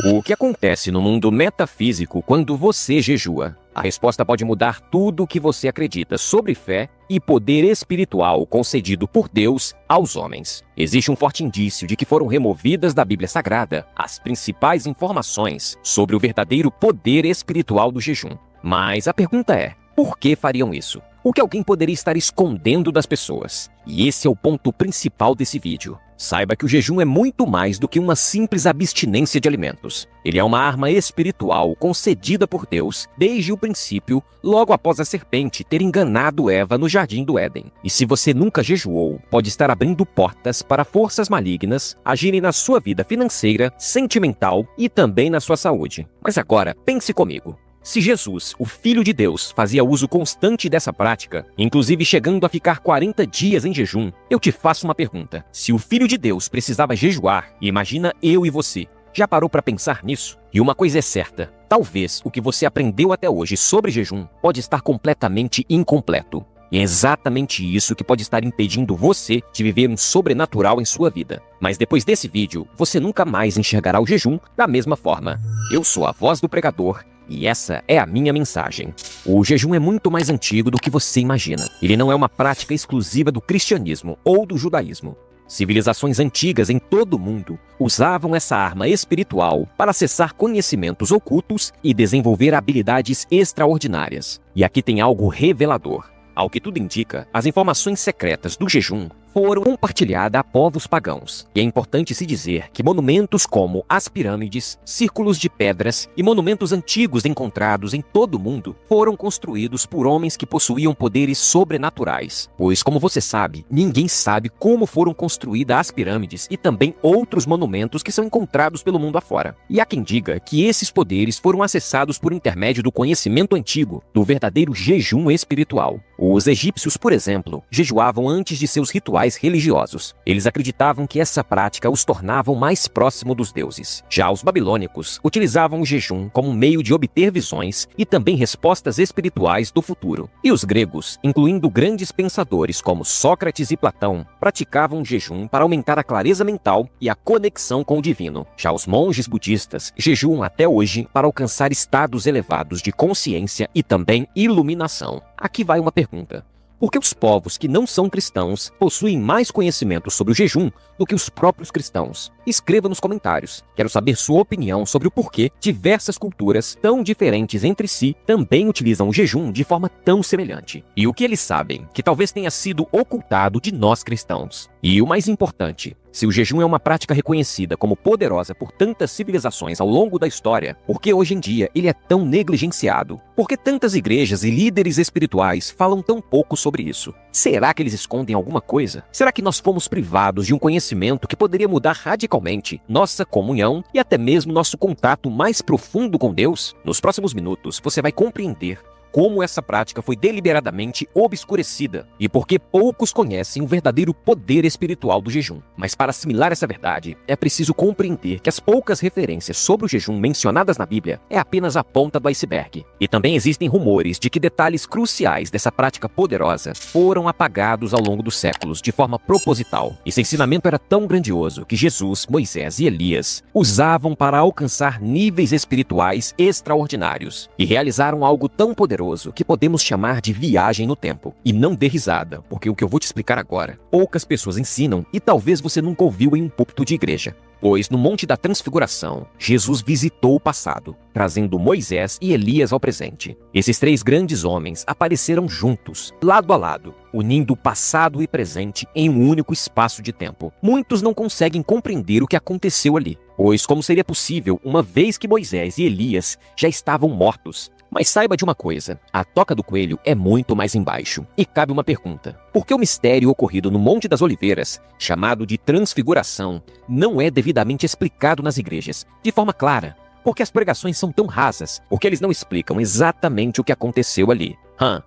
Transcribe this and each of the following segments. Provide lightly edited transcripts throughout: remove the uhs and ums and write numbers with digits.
O que acontece no mundo metafísico quando você jejua? A resposta pode mudar tudo o que você acredita sobre fé e poder espiritual concedido por Deus aos homens. Existe um forte indício de que foram removidas da Bíblia Sagrada as principais informações sobre o verdadeiro poder espiritual do jejum. Mas a pergunta é, por que fariam isso? O que alguém poderia estar escondendo das pessoas? E esse é o ponto principal desse vídeo. Saiba que o jejum é muito mais do que uma simples abstinência de alimentos. Ele é uma arma espiritual concedida por Deus desde o princípio, logo após a serpente ter enganado Eva no jardim do Éden. E se você nunca jejuou, pode estar abrindo portas para forças malignas agirem na sua vida financeira, sentimental e também na sua saúde. Mas agora, pense comigo. Se Jesus, o Filho de Deus, fazia uso constante dessa prática, inclusive chegando a ficar 40 dias em jejum, eu te faço uma pergunta. Se o Filho de Deus precisava jejuar, imagina eu e você. Já parou para pensar nisso? E uma coisa é certa, talvez o que você aprendeu até hoje sobre jejum pode estar completamente incompleto. E é exatamente isso que pode estar impedindo você de viver um sobrenatural em sua vida. Mas depois desse vídeo, você nunca mais enxergará o jejum da mesma forma. Eu sou a voz do pregador, e essa é a minha mensagem. O jejum é muito mais antigo do que você imagina. Ele não é uma prática exclusiva do cristianismo ou do judaísmo. Civilizações antigas em todo o mundo usavam essa arma espiritual para acessar conhecimentos ocultos e desenvolver habilidades extraordinárias. E aqui tem algo revelador. Ao que tudo indica, as informações secretas do jejum foram compartilhadas a povos pagãos. E é importante se dizer que monumentos como as pirâmides, círculos de pedras e monumentos antigos encontrados em todo o mundo foram construídos por homens que possuíam poderes sobrenaturais. Pois, como você sabe, ninguém sabe como foram construídas as pirâmides e também outros monumentos que são encontrados pelo mundo afora. E há quem diga que esses poderes foram acessados por intermédio do conhecimento antigo, do verdadeiro jejum espiritual. Os egípcios, por exemplo, jejuavam antes de seus rituais religiosos. Eles acreditavam que essa prática os tornava mais próximo dos deuses. Já os babilônicos utilizavam o jejum como meio de obter visões e também respostas espirituais do futuro. E os gregos, incluindo grandes pensadores como Sócrates e Platão, praticavam o jejum para aumentar a clareza mental e a conexão com o divino. Já os monges budistas jejuam até hoje para alcançar estados elevados de consciência e também iluminação. Aqui vai uma pergunta. Por que os povos que não são cristãos possuem mais conhecimento sobre o jejum do que os próprios cristãos? Escreva nos comentários. Quero saber sua opinião sobre o porquê diversas culturas tão diferentes entre si também utilizam o jejum de forma tão semelhante. E o que eles sabem, que talvez tenha sido ocultado de nós cristãos. E o mais importante, se o jejum é uma prática reconhecida como poderosa por tantas civilizações ao longo da história, por que hoje em dia ele é tão negligenciado? Por que tantas igrejas e líderes espirituais falam tão pouco sobre isso? Será que eles escondem alguma coisa? Será que nós fomos privados de um conhecimento que poderia mudar radicalmente nossa comunhão e até mesmo nosso contato mais profundo com Deus? Nos próximos minutos, você vai compreender como essa prática foi deliberadamente obscurecida e por que poucos conhecem o verdadeiro poder espiritual do jejum. Mas para assimilar essa verdade, é preciso compreender que as poucas referências sobre o jejum mencionadas na Bíblia é apenas a ponta do iceberg. E também existem rumores de que detalhes cruciais dessa prática poderosa foram apagados ao longo dos séculos de forma proposital. Esse ensinamento era tão grandioso que Jesus, Moisés e Elias usavam para alcançar níveis espirituais extraordinários e realizaram algo tão poderoso que podemos chamar de viagem no tempo. E não dê risada, porque o que eu vou te explicar agora, poucas pessoas ensinam e talvez você nunca ouviu em um púlpito de igreja. Pois no Monte da Transfiguração, Jesus visitou o passado, trazendo Moisés e Elias ao presente. Esses três grandes homens apareceram juntos, lado a lado, unindo passado e presente em um único espaço de tempo. Muitos não conseguem compreender o que aconteceu ali, pois como seria possível uma vez que Moisés e Elias já estavam mortos? Mas saiba de uma coisa, a toca do coelho é muito mais embaixo. E cabe uma pergunta. Por que o mistério ocorrido no Monte das Oliveiras, chamado de Transfiguração, não é devidamente explicado nas igrejas, de forma clara? Porque as pregações são tão rasas? Porque eles não explicam exatamente o que aconteceu ali.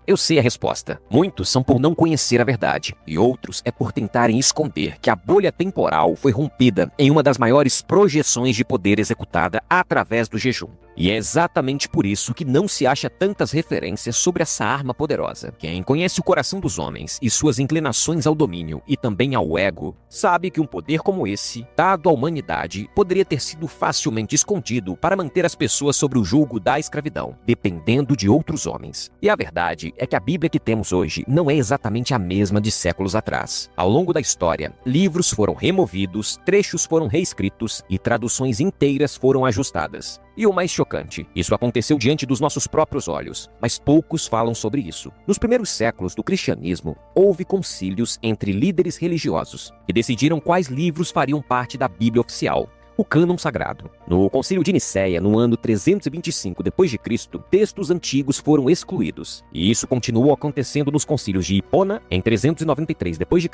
Eu sei a resposta. Muitos são por não conhecer a verdade, e outros é por tentarem esconder que a bolha temporal foi rompida em uma das maiores projeções de poder executada através do jejum. E é exatamente por isso que não se acha tantas referências sobre essa arma poderosa. Quem conhece o coração dos homens e suas inclinações ao domínio e também ao ego, sabe que um poder como esse, dado à humanidade, poderia ter sido facilmente escondido para manter as pessoas sob o jugo da escravidão, dependendo de outros homens. E a verdade é que a Bíblia que temos hoje não é exatamente a mesma de séculos atrás. Ao longo da história, livros foram removidos, trechos foram reescritos e traduções inteiras foram ajustadas. E o mais chocante, isso aconteceu diante dos nossos próprios olhos, mas poucos falam sobre isso. Nos primeiros séculos do cristianismo, houve concílios entre líderes religiosos, que decidiram quais livros fariam parte da Bíblia oficial, o cânon sagrado. No Concílio de Nicéia, no ano 325 d.C., textos antigos foram excluídos. E isso continuou acontecendo nos concílios de Hipona, em 393 d.C.,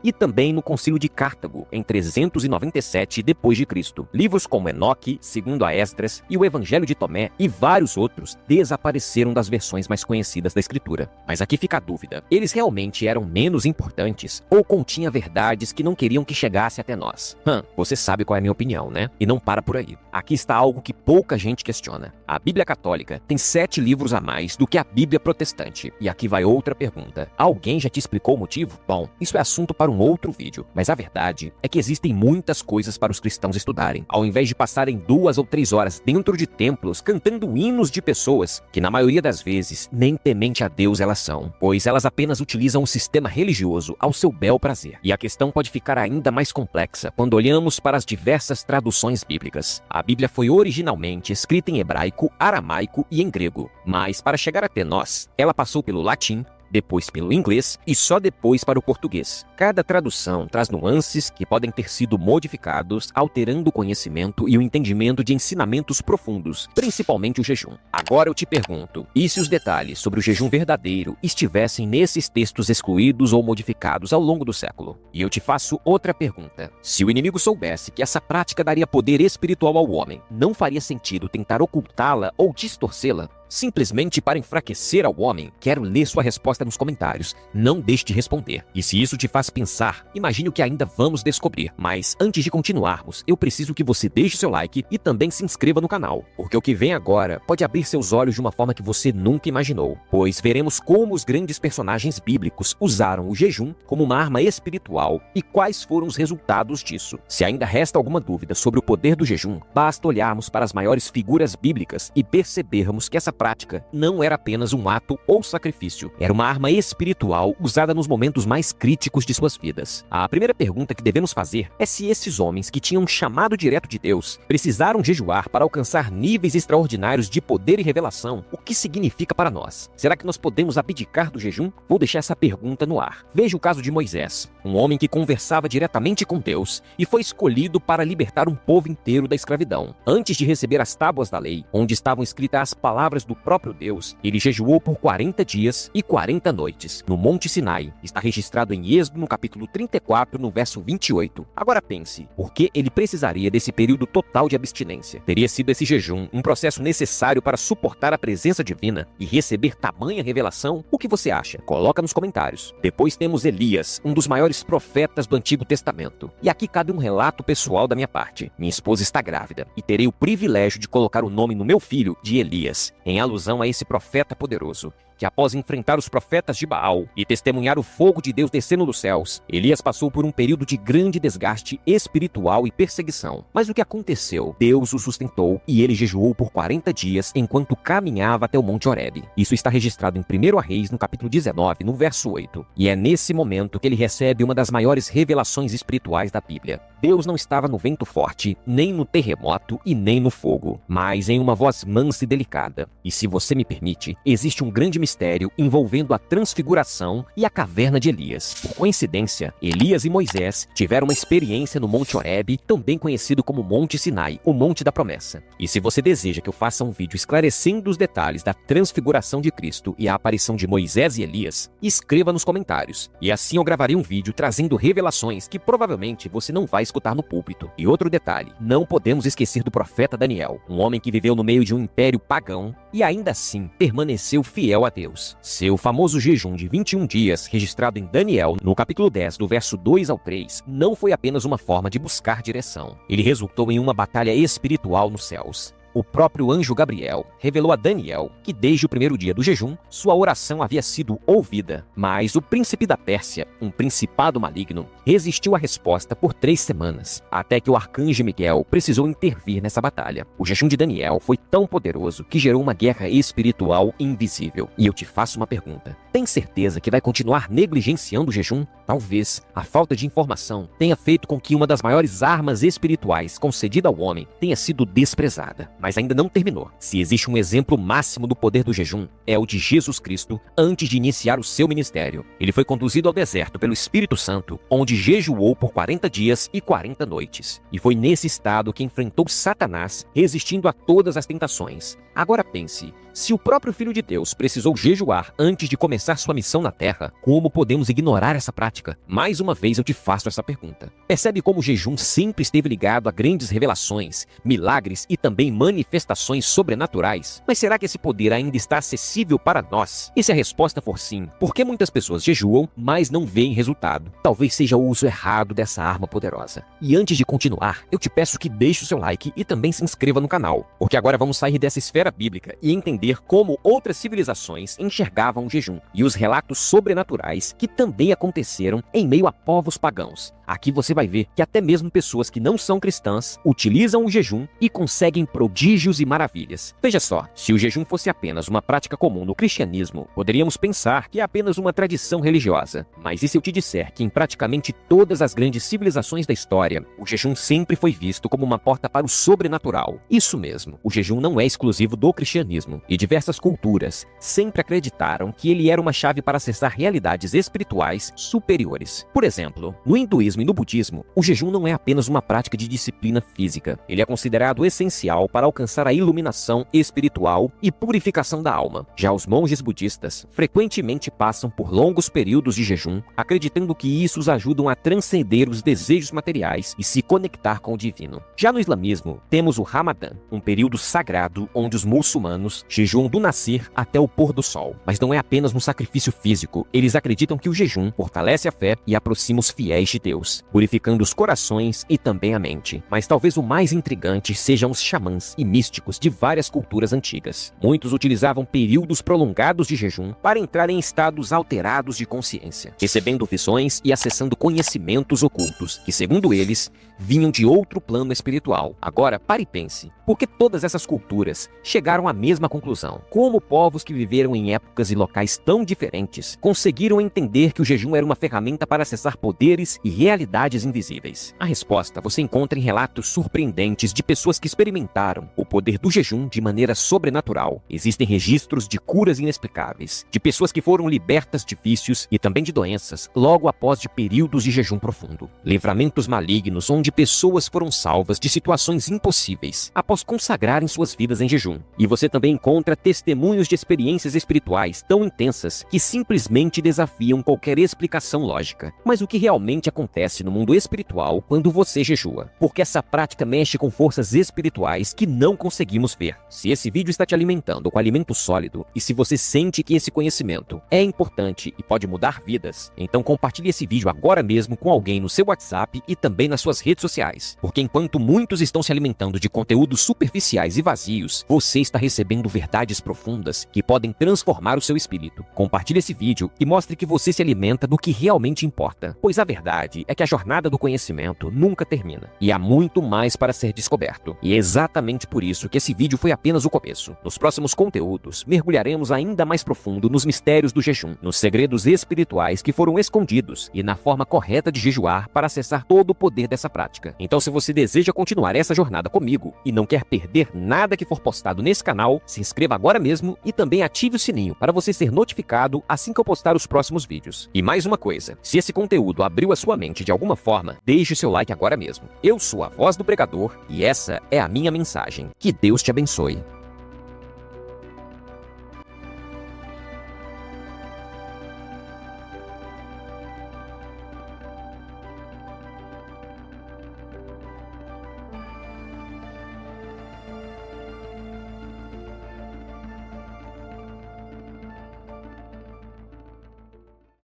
e também no Concílio de Cartago, em 397 d.C. Livros como Enoque, segundo a Esdras, e o Evangelho de Tomé, e vários outros, desapareceram das versões mais conhecidas da Escritura. Mas aqui fica a dúvida. Eles realmente eram menos importantes ou continha verdades que não queriam que chegasse até nós? Você sabe qual é a minha opinião, né? E não para por aí. Aqui está algo que pouca gente questiona. A Bíblia Católica tem 7 livros a mais do que a Bíblia Protestante. E aqui vai outra pergunta. Alguém já te explicou o motivo? Bom, isso é assunto para um outro vídeo. Mas a verdade é que existem muitas coisas para os cristãos estudarem. Ao invés de passarem 2 ou 3 horas dentro de templos cantando hinos de pessoas que na maioria das vezes nem temente a Deus elas são, pois elas apenas utilizam o sistema religioso ao seu bel prazer. E a questão pode ficar ainda mais complexa quando olhamos para as diversas traduções bíblicas. A Bíblia foi originalmente escrita em hebraico, aramaico e em grego, mas para chegar até nós, ela passou pelo latim, depois pelo inglês e só depois para o português. Cada tradução traz nuances que podem ter sido modificados, alterando o conhecimento e o entendimento de ensinamentos profundos, principalmente o jejum. Agora eu te pergunto, e se os detalhes sobre o jejum verdadeiro estivessem nesses textos excluídos ou modificados ao longo do século? E eu te faço outra pergunta. Se o inimigo soubesse que essa prática daria poder espiritual ao homem, não faria sentido tentar ocultá-la ou distorcê-la? Simplesmente para enfraquecer ao homem? Quero ler sua resposta nos comentários. Não deixe de responder. E se isso te faz pensar, imagine o que ainda vamos descobrir. Mas antes de continuarmos, eu preciso que você deixe seu like e também se inscreva no canal, porque o que vem agora pode abrir seus olhos de uma forma que você nunca imaginou, pois veremos como os grandes personagens bíblicos usaram o jejum como uma arma espiritual e quais foram os resultados disso. Se ainda resta alguma dúvida sobre o poder do jejum, basta olharmos para as maiores figuras bíblicas e percebermos que essa prática não era apenas um ato ou sacrifício, era uma arma espiritual usada nos momentos mais críticos de suas vidas. A primeira pergunta que devemos fazer é se esses homens que tinham um chamado direto de Deus precisaram jejuar para alcançar níveis extraordinários de poder e revelação. O que significa para nós? Será que nós podemos abdicar do jejum? Vou deixar essa pergunta no ar. Veja o caso de Moisés, um homem que conversava diretamente com Deus e foi escolhido para libertar um povo inteiro da escravidão. Antes de receber as tábuas da lei, onde estavam escritas as palavras do próprio Deus, ele jejuou por 40 dias e 40 noites, no Monte Sinai. Está registrado em Êxodo, no capítulo 34, no verso 28. Agora pense, por que ele precisaria desse período total de abstinência? Teria sido esse jejum um processo necessário para suportar a presença divina e receber tamanha revelação? O que você acha? Coloca nos comentários. Depois temos Elias, um dos maiores profetas do Antigo Testamento. E aqui cabe um relato pessoal da minha parte. Minha esposa está grávida e terei o privilégio de colocar o nome no meu filho de Elias, em alusão a esse profeta poderoso, que após enfrentar os profetas de Baal e testemunhar o fogo de Deus descendo dos céus, Elias passou por um período de grande desgaste espiritual e perseguição. Mas o que aconteceu? Deus o sustentou e ele jejuou por 40 dias enquanto caminhava até o Monte Horebe. Isso está registrado em 1 Reis, no capítulo 19, no verso 8. E é nesse momento que ele recebe uma das maiores revelações espirituais da Bíblia. Deus não estava no vento forte, nem no terremoto e nem no fogo, mas em uma voz mansa e delicada. E se você me permite, existe um grande mistério envolvendo a transfiguração e a caverna de Elias. Por coincidência, Elias e Moisés tiveram uma experiência no Monte Horebe, também conhecido como Monte Sinai, o Monte da Promessa. E se você deseja que eu faça um vídeo esclarecendo os detalhes da transfiguração de Cristo e a aparição de Moisés e Elias, escreva nos comentários. E assim eu gravarei um vídeo trazendo revelações que provavelmente você não vai escutar no púlpito. E outro detalhe, não podemos esquecer do profeta Daniel, um homem que viveu no meio de um império pagão e ainda assim permaneceu fiel a Deus. Seu famoso jejum de 21 dias, registrado em Daniel, no capítulo 10, do verso 2 ao 3, não foi apenas uma forma de buscar direção. Ele resultou em uma batalha espiritual nos céus. O próprio anjo Gabriel revelou a Daniel que desde o primeiro dia do jejum, sua oração havia sido ouvida. Mas o príncipe da Pérsia, um principado maligno, resistiu à resposta por 3 semanas, até que o arcanjo Miguel precisou intervir nessa batalha. O jejum de Daniel foi tão poderoso que gerou uma guerra espiritual invisível. E eu te faço uma pergunta: tem certeza que vai continuar negligenciando o jejum? Talvez a falta de informação tenha feito com que uma das maiores armas espirituais concedida ao homem tenha sido desprezada. Mas ainda não terminou. Se existe um exemplo máximo do poder do jejum, é o de Jesus Cristo antes de iniciar o seu ministério. Ele foi conduzido ao deserto pelo Espírito Santo, onde jejuou por 40 dias e 40 noites. E foi nesse estado que enfrentou Satanás, resistindo a todas as tentações. Agora pense, se o próprio Filho de Deus precisou jejuar antes de começar sua missão na Terra, como podemos ignorar essa prática? Mais uma vez eu te faço essa pergunta. Percebe como o jejum sempre esteve ligado a grandes revelações, milagres e também manifestações sobrenaturais? Mas será que esse poder ainda está acessível para nós? E se a resposta for sim, por que muitas pessoas jejuam, mas não veem resultado? Talvez seja o uso errado dessa arma poderosa. E antes de continuar, eu te peço que deixe o seu like e também se inscreva no canal, porque agora vamos sair dessa esfera bíblica e entender como outras civilizações enxergavam o jejum e os relatos sobrenaturais que também aconteceram em meio a povos pagãos. Aqui você vai ver que até mesmo pessoas que não são cristãs utilizam o jejum e conseguem prodígios e maravilhas. Veja só, se o jejum fosse apenas uma prática comum no cristianismo, poderíamos pensar que é apenas uma tradição religiosa. Mas e se eu te disser que em praticamente todas as grandes civilizações da história, o jejum sempre foi visto como uma porta para o sobrenatural? Isso mesmo, o jejum não é exclusivo do cristianismo, e diversas culturas sempre acreditaram que ele era uma chave para acessar realidades espirituais superiores. Por exemplo, no hinduísmo e no budismo, o jejum não é apenas uma prática de disciplina física. Ele é considerado essencial para alcançar a iluminação espiritual e purificação da alma. Já os monges budistas frequentemente passam por longos períodos de jejum, acreditando que isso os ajudam a transcender os desejos materiais e se conectar com o divino. Já no islamismo, temos o Ramadã, um período sagrado onde os muçulmanos jejuam do nascer até o pôr do sol. Mas não é apenas um sacrifício físico. Eles acreditam que o jejum fortalece a fé e aproxima os fiéis de Deus, purificando os corações e também a mente. Mas talvez o mais intrigante sejam os xamãs e místicos de várias culturas antigas. Muitos utilizavam períodos prolongados de jejum para entrar em estados alterados de consciência, recebendo visões e acessando conhecimentos ocultos, que segundo eles, vinham de outro plano espiritual. Agora, pare e pense, por que todas essas culturas chegaram à mesma conclusão? Como povos que viveram em épocas e locais tão diferentes conseguiram entender que o jejum era uma ferramenta para acessar poderes e realidades invisíveis? A resposta você encontra em relatos surpreendentes de pessoas que experimentaram o poder do jejum de maneira sobrenatural. Existem registros de curas inexplicáveis, de pessoas que foram libertas de vícios e também de doenças logo após de períodos de jejum profundo. Livramentos malignos onde pessoas foram salvas de situações impossíveis após consagrarem suas vidas em jejum. E você também encontra testemunhos de experiências espirituais tão intensas que simplesmente desafiam qualquer explicação lógica. Mas o que realmente acontece no mundo espiritual quando você jejua? Porque essa prática mexe com forças espirituais que não conseguimos ver. Se esse vídeo está te alimentando com alimento sólido e se você sente que esse conhecimento é importante e pode mudar vidas, então compartilhe esse vídeo agora mesmo com alguém no seu WhatsApp e também nas suas redes sociais. Porque enquanto muitos estão se alimentando de conteúdos superficiais e vazios, você está recebendo verdades profundas que podem transformar o seu espírito. Compartilhe esse vídeo e mostre que você se alimenta do que realmente importa. Pois a verdade é que a jornada do conhecimento nunca termina. E há muito mais para ser descoberto. E é exatamente por isso que esse vídeo foi apenas o começo. Nos próximos conteúdos, mergulharemos ainda mais profundo nos mistérios do jejum, nos segredos espirituais que foram escondidos e na forma correta de jejuar para acessar todo o poder dessa prática. Então, se você deseja continuar essa jornada comigo e não quer perder nada que for postado nesse canal, se inscreva agora mesmo e também ative o sininho para você ser notificado assim que eu postar os próximos vídeos. E mais uma coisa, se esse conteúdo abriu a sua mente de alguma forma, deixe seu like agora mesmo. Eu sou a Voz do Pregador e essa é a minha mensagem. Que Deus te abençoe.